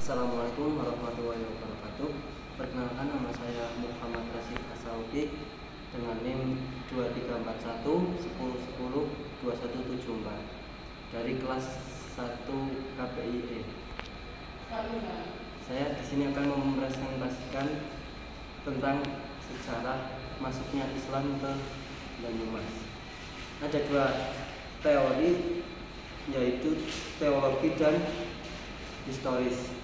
Assalamualaikum warahmatullahi wabarakatuh. Perkenalkan, nama saya Muhammad Rasid Asauki dengan NIM 2341 1010 2174 dari kelas 1 KPIE. Saya di sini akan mempresentasikan tentang sejarah masuknya Islam ke Banyumas. Ada dua teori, yaitu teologi dan historis.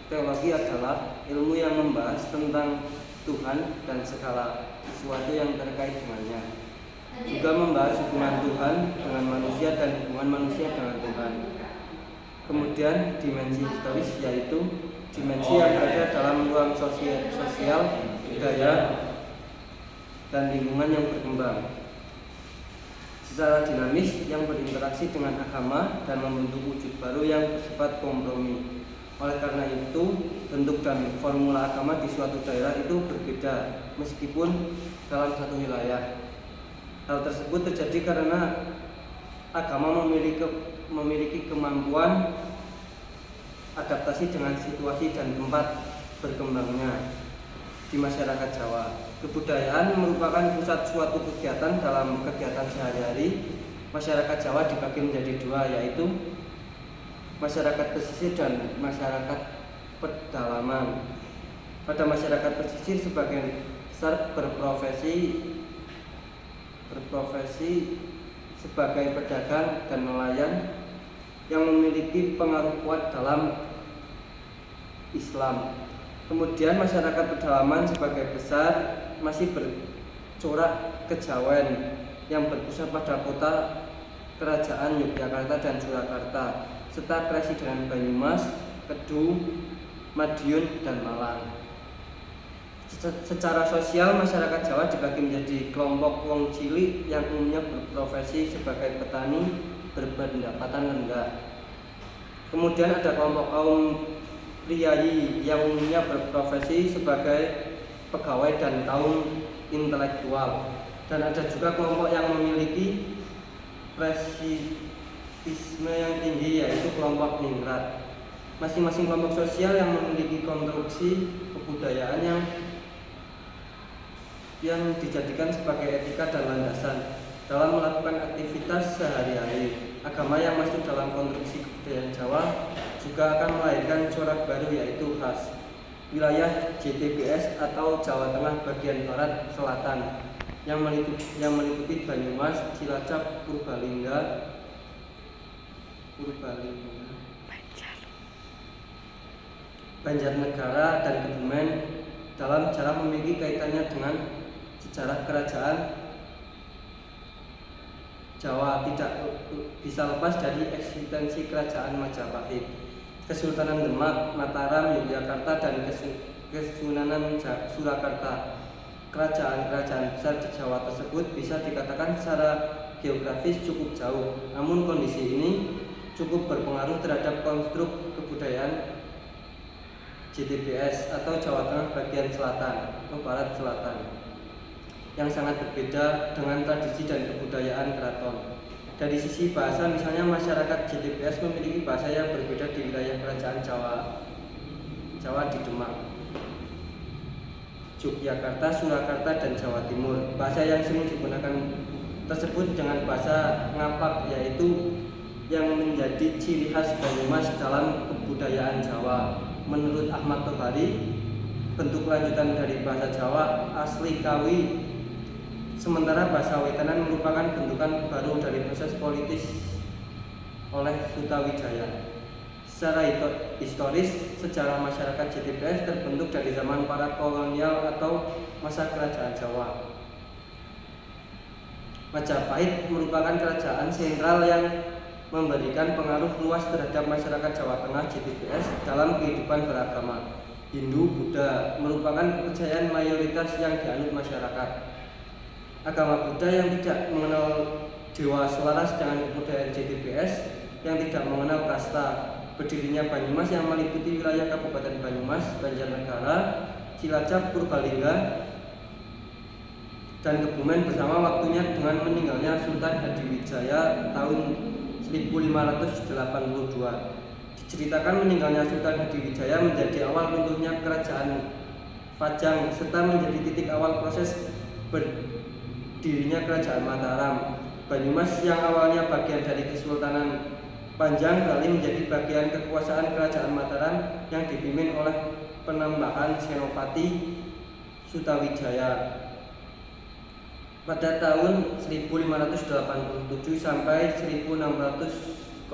Teologi adalah ilmu yang membahas tentang Tuhan dan segala sesuatu yang terkait dengannya. Juga membahas hubungan Tuhan dengan manusia dan hubungan manusia dengan Tuhan. Kemudian dimensi historis, yaitu dimensi yang ada dalam ruang sosial, budaya, dan lingkungan yang berkembang secara dinamis, yang berinteraksi dengan agama dan membentuk wujud baru yang bersifat kompromi. Oleh karena itu, bentuk dan formula agama di suatu daerah itu berbeda meskipun dalam satu wilayah. Hal tersebut terjadi karena agama memiliki kemampuan adaptasi dengan situasi dan tempat berkembangnya di masyarakat Jawa. Kebudayaan merupakan pusat suatu kegiatan. Dalam kegiatan sehari-hari, masyarakat Jawa dibagi menjadi dua, yaitu masyarakat pesisir dan masyarakat pedalaman. Pada masyarakat pesisir, sebagian besar berprofesi sebagai pedagang dan nelayan yang memiliki pengaruh kuat dalam Islam. Kemudian masyarakat pedalaman sebagai besar masih bercorak kejawen yang berpusat pada kota kerajaan Yogyakarta dan Surakarta, serta Presidenan Banyumas, Kedung, Madiun, dan Malang. Secara sosial, masyarakat Jawa dibagi menjadi kelompok wong cilik yang umumnya berprofesi sebagai petani berpendapatan rendah. Kemudian ada kelompok kaum priayi yang umumnya berprofesi sebagai pegawai dan kaum intelektual. Dan ada juga kelompok yang memiliki prestigisme yang tinggi, yaitu kelompok ningrat. Masing-masing kelompok sosial yang memiliki konstruksi kebudayaan yang dijadikan sebagai etika dan landasan dalam melakukan aktivitas sehari-hari. Agama yang masuk dalam konstruksi kebudayaan Jawa juga akan melahirkan corak baru, yaitu khas wilayah JTBS atau Jawa Tengah bagian barat selatan yang meliputi Banyumas, Cilacap, Purbalingga, Banjarnegara, dan Kebumen. Dalam sejarah memiliki kaitannya dengan sejarah kerajaan Jawa, tidak bisa lepas dari eksistensi kerajaan Majapahit, Kesultanan Demak, Mataram, Yogyakarta, dan Kesunanan Surakarta. Kerajaan-kerajaan besar di Jawa tersebut bisa dikatakan secara geografis cukup jauh, namun kondisi ini cukup berpengaruh terhadap konstruk kebudayaan JTBS atau Jawa Tengah bagian selatan atau barat selatan, yang sangat berbeda dengan tradisi dan kebudayaan keraton. Dari sisi bahasa, misalnya masyarakat JTBS memiliki bahasa yang berbeda di wilayah kerajaan Jawa di Demak, Yogyakarta, Surakarta, dan Jawa Timur. Bahasa yang sering digunakan tersebut dengan bahasa ngapak, yaitu yang menjadi ciri khas Banyumas dalam kebudayaan Jawa. Menurut Ahmad Tohari, bentuk lanjutan dari bahasa Jawa asli Kawi, sementara bahasa Wetanan merupakan bentukan baru dari proses politis oleh Sutawijaya. Secara historis, sejarah masyarakat JTBS terbentuk dari zaman para kolonial atau masa kerajaan Jawa. Majapahit merupakan kerajaan sentral yang memberikan pengaruh luas terhadap masyarakat Jawa Tengah JTBS dalam kehidupan beragama. Hindu, Buddha merupakan kepercayaan mayoritas yang dianut masyarakat. Agama Buddha yang tidak mengenal dewa selaras dengan kebudayaan JTBS yang tidak mengenal kasta. Berdirinya Banyumas yang meliputi wilayah Kabupaten Banyumas, Banjarnegara, Cilacap, Purbalingga, dan Kebumen bersama waktunya dengan meninggalnya Sultan Hadiwijaya tahun 1582. Diceritakan meninggalnya Sultan Hadiwijaya menjadi awal runtuhnya kerajaan Pajang serta menjadi titik awal proses berdirinya kerajaan Mataram. Banyumas yang awalnya bagian dari Kesultanan Panjang beralih menjadi bagian kekuasaan kerajaan Mataram yang dipimpin oleh Penembakan Senopati Sutawijaya. Pada tahun 1587 sampai 1601,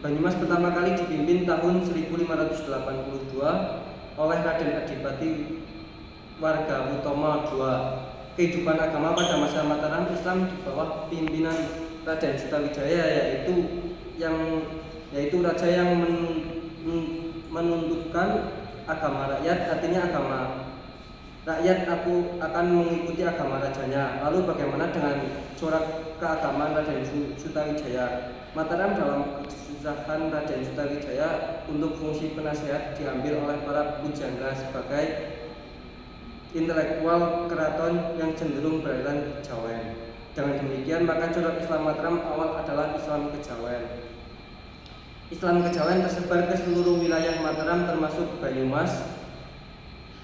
Banyumas pertama kali dipimpin tahun 1582 oleh Raden Adipati Warga II. Kehidupan agama pada masa Mataram Islam di bawah pimpinan Raden Sutawijaya yaitu raja yang menundukkan agama rakyat, artinya agama rakyat aku akan mengikuti agama rajanya. Lalu bagaimana dengan corak keagamaan Raden Sutawijaya? Mataram dalam kesusahan Raden Sutawijaya untuk fungsi penasehat diambil oleh para pujangga sebagai intelektual keraton yang cenderung beraliran kejawen. Dengan demikian maka corak Islam Mataram awal adalah Islam kejawen. Islam kejawen tersebar ke seluruh wilayah Mataram termasuk Banyumas.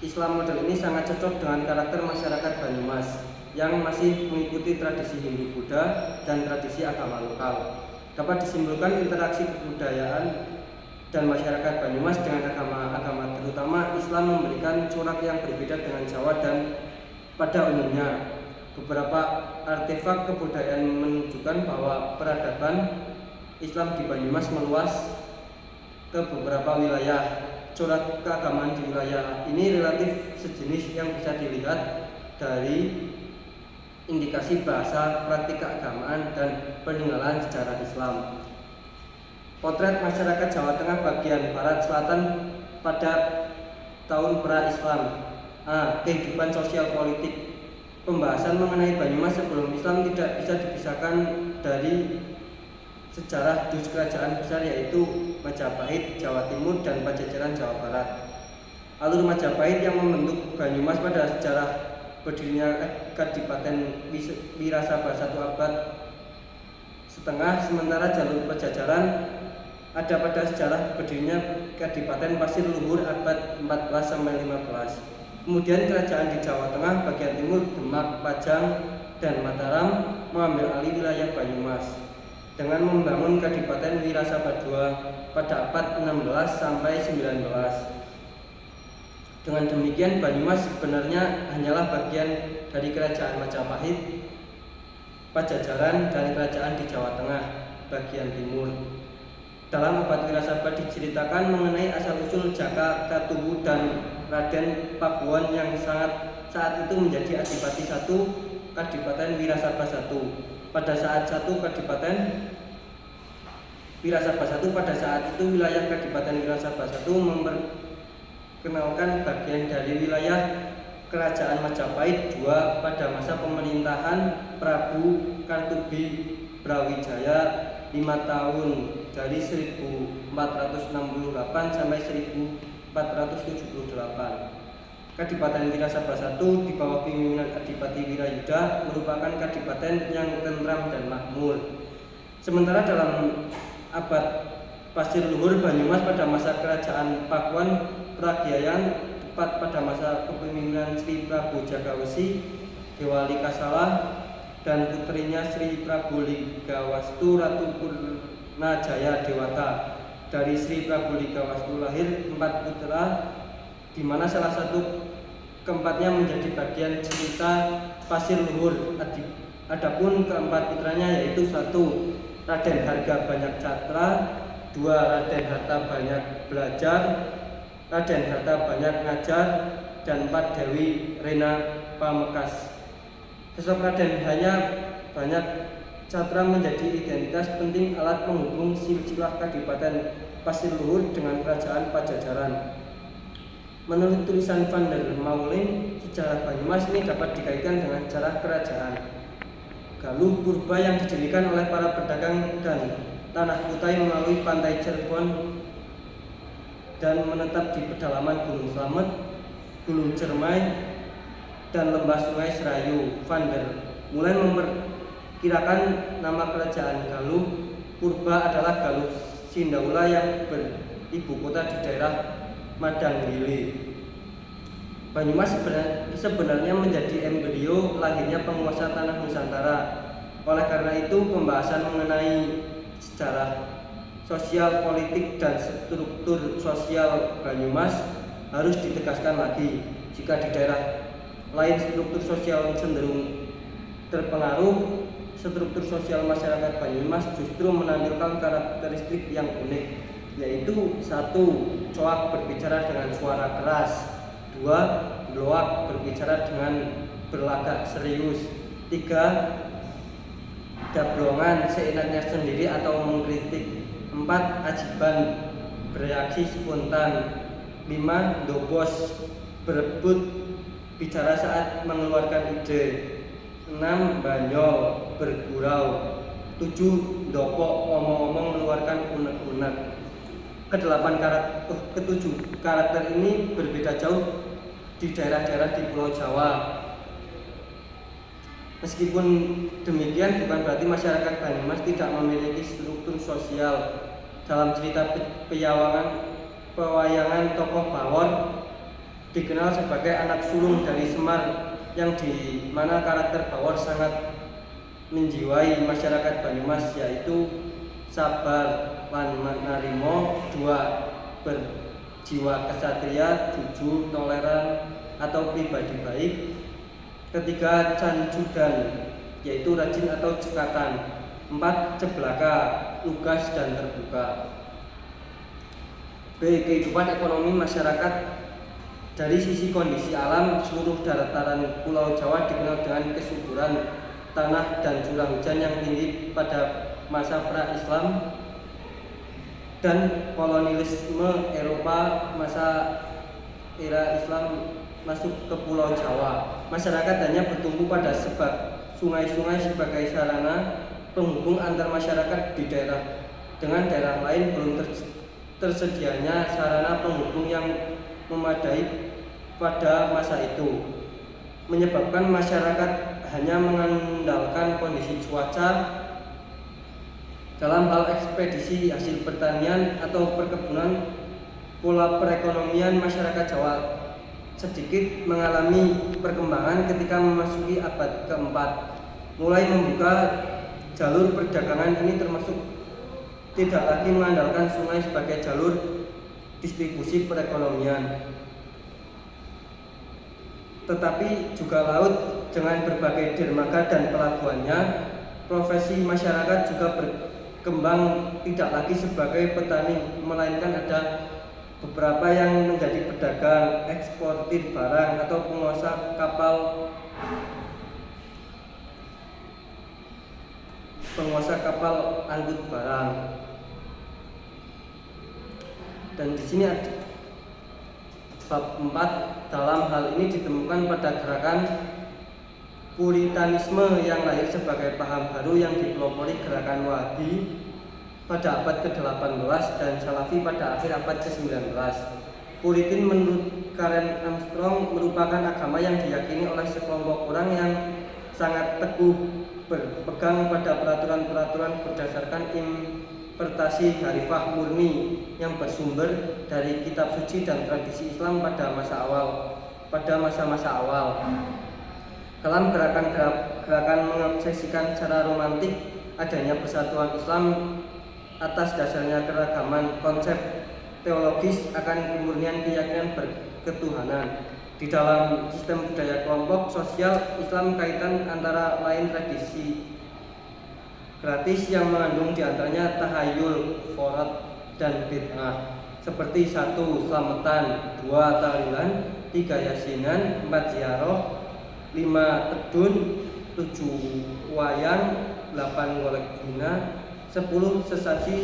Islam model ini sangat cocok dengan karakter masyarakat Banyumas yang masih mengikuti tradisi Hindu Buddha dan tradisi agama lokal. Dapat disimpulkan interaksi kebudayaan dan masyarakat Banyumas dengan agama-agama terutama Islam memberikan corak yang berbeda dengan Jawa dan pada umumnya. Beberapa artefak kebudayaan menunjukkan bahwa peradaban Islam di Banyumas meluas ke beberapa wilayah. Corak keagamaan di wilayah ini relatif sejenis yang bisa dilihat dari indikasi bahasa, praktik keagamaan, dan peninggalan sejarah Islam. Potret masyarakat Jawa Tengah bagian barat selatan pada tahun pra-Islam. Kehidupan sosial politik. Pembahasan mengenai Banyumas sebelum Islam tidak bisa dipisahkan dari sejarah dus kerajaan besar yaitu Majapahit Jawa Timur dan Pajajaran Jawa Barat. Alur Majapahit yang membentuk Banyumas pada sejarah berdirinya Kadipaten Wirasaba 1 abad setengah, sementara jalur Pajajaran ada pada sejarah berdirinya Kadipaten Pasir Luhur abad 14 sampai 15. Kemudian kerajaan di Jawa Tengah bagian timur Demak, Pajang, dan Mataram mengambil alih wilayah Banyumas dengan membangun Kadipaten Wirasaba II pada abad 16 sampai 19. Dengan demikian Banyumas sebenarnya hanyalah bagian dari kerajaan Majapahit, Pajajaran, dan kerajaan di Jawa Tengah bagian timur. Dalam abad Wirasaba diceritakan mengenai asal-usul Jaka Katuwu dan Raden Pakuwon yang saat itu menjadi Adipati I Kadipaten Wirasaba I. Pada saat Kadipaten Wirasaba I pada saat itu wilayah Kadipaten Wirasaba I memperkenalkan bagian dari wilayah Kerajaan Majapahit II pada masa pemerintahan Prabu Kartubi Brawijaya 5 tahun dari 1468 sampai 1478. Kadipaten Wirasaba I di bawah pimpinan Adipati Wirayuda merupakan kadipaten yang tentram dan makmur. Sementara dalam abad Pasir Luhur Banyumas pada masa kerajaan Pakuan Pragiayan tepat pada masa kepemimpinan Sri Prabu Jagawesi Dewali Kasala dan putrinya Sri Prabu Ligawastu Ratu Purnajaya Dewata. Dari Sri Prabu Ligawastu lahir 4 putra, di mana salah satu keempatnya menjadi bagian cerita Pasir Luhur. Adapun keempat putranya yaitu 1. Raden Harga Banyak Catra, 2. Raden Harta Banyak Belajar, Raden Harta Banyak Ngajar, dan 4. Dewi Rena Pamekas. Sosok Raden Banyak Catra menjadi identitas penting alat penghubung silsilah Kadipaten Pasir Luhur dengan kerajaan Pajajaran. Menurut tulisan Van der Meulen, sejarah Banyumas ini dapat dikaitkan dengan sejarah kerajaan Galuh purba yang didirikan oleh para pedagang dan tanah Kutai melalui pantai Cirebon dan menetap di pedalaman Gunung Slamet, Gunung Cermai, dan lembah Sungai Serayu. Van der Meulen memperkirakan nama kerajaan Galuh purba adalah Galuh Sindaula yang beribu kota di daerah Madanggili. Banyumas sebenarnya menjadi embrio lahirnya penguasa tanah Nusantara. Oleh karena itu, pembahasan mengenai sejarah sosial, politik, dan struktur sosial Banyumas harus ditegaskan lagi. Jika di daerah lain struktur sosial cenderung terpengaruh, struktur sosial masyarakat Banyumas justru menampilkan karakteristik yang unik, yaitu 1. Coak berbicara dengan suara keras. 2. Bloak berbicara dengan berlagak serius. 3. Dablongan seenaknya sendiri atau mengkritik. 4. Ajiban bereaksi spontan. 5. Dobos berebut bicara saat mengeluarkan ide. 6. Banyol bergurau. 7. Dopok ngomong-ngomong mengeluarkan unek-unek. Ketujuh karakter ini berbeda jauh di daerah-daerah di Pulau Jawa. Meskipun demikian, bukan berarti masyarakat Banyumas tidak memiliki struktur sosial. Dalam cerita pewayangan tokoh Bawor dikenal sebagai anak sulung dari Semar, yang di mana karakter Bawor sangat menjiwai masyarakat Banyumas, yaitu sabar lan narimo, 2. Berjiwa kesatria, jujur, toleran atau pribadi baik. 3. Canjudan, yaitu rajin atau cekatan. 4. Ceblaka, lugas dan terbuka. B. Kehidupan ekonomi masyarakat. Dari sisi kondisi alam, seluruh dataran Pulau Jawa dikenal dengan kesuburan tanah dan curah hujan yang tinggi pada masa pra-Islam dan kolonialisme Eropa. Masa era Islam masuk ke Pulau Jawa, masyarakat hanya bertumpu pada sungai-sungai sebagai sarana penghubung antar masyarakat di daerah dengan daerah lain. Belum tersedianya sarana penghubung yang memadai pada masa itu, menyebabkan masyarakat hanya mengandalkan kondisi cuaca dalam hal ekspedisi hasil pertanian atau perkebunan. Pola perekonomian masyarakat Jawa sedikit mengalami perkembangan ketika memasuki abad keempat, mulai membuka jalur perdagangan ini, termasuk tidak lagi mengandalkan sungai sebagai jalur distribusi perekonomian, tetapi juga laut dengan berbagai dermaga dan pelabuhannya. Profesi masyarakat juga berkembang tidak lagi sebagai petani, melainkan ada beberapa yang menjadi pedagang, eksportir barang, atau penguasa kapal angkut barang. Dan di sini ada bab 4. Dalam hal ini ditemukan pada gerakan Puritanisme yang lahir sebagai paham baru yang dipelopori gerakan Wahabi pada abad ke-18 dan Salafi pada akhir abad ke-19. Puritan menurut Karen Armstrong merupakan agama yang diyakini oleh sekelompok orang yang sangat teguh berpegang pada peraturan-peraturan berdasarkan interpretasi harifah murni yang bersumber dari kitab suci dan tradisi Islam pada masa-masa awal. Dalam gerakan mengobsesikan secara romantik adanya persatuan Islam atas dasarnya keragaman konsep teologis akan kemurnian keyakinan berketuhanan. Di dalam sistem budaya kelompok sosial Islam, kaitan antara lain tradisi gratis yang mengandung diantaranya tahayul, forad, dan bid'ah, seperti 1. Selamatan, 2. Tahlilan, 3. Yasinan, 4. Ziarah, 5. Tedun, 7. Wayang, 8. Golek gina, 10. Sesaji,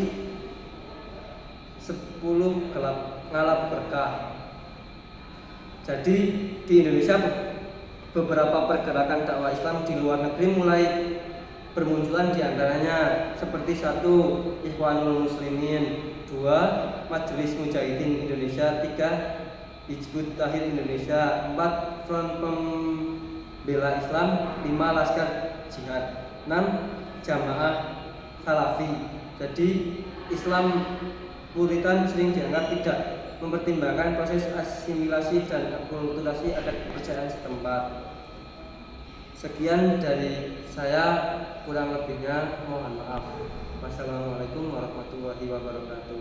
10. Ngalap berkah. Jadi di Indonesia beberapa pergerakan dakwah Islam di luar negeri mulai bermunculan, diantaranya seperti 1. Ikhwanul Muslimin, 2. Majelis Mujahidin Indonesia, 3. Hizbut Tahrir Indonesia, 4. Front Pembela Islam, 5. Laskar Jihad, 6. Jamaah Salafi. Jadi Islam Puritan sering dianggap tidak mempertimbangkan proses asimilasi dan akulturasi adat kepercayaan setempat. Sekian dari saya, kurang lebihnya mohon maaf. Wassalamualaikum warahmatullahi wabarakatuh.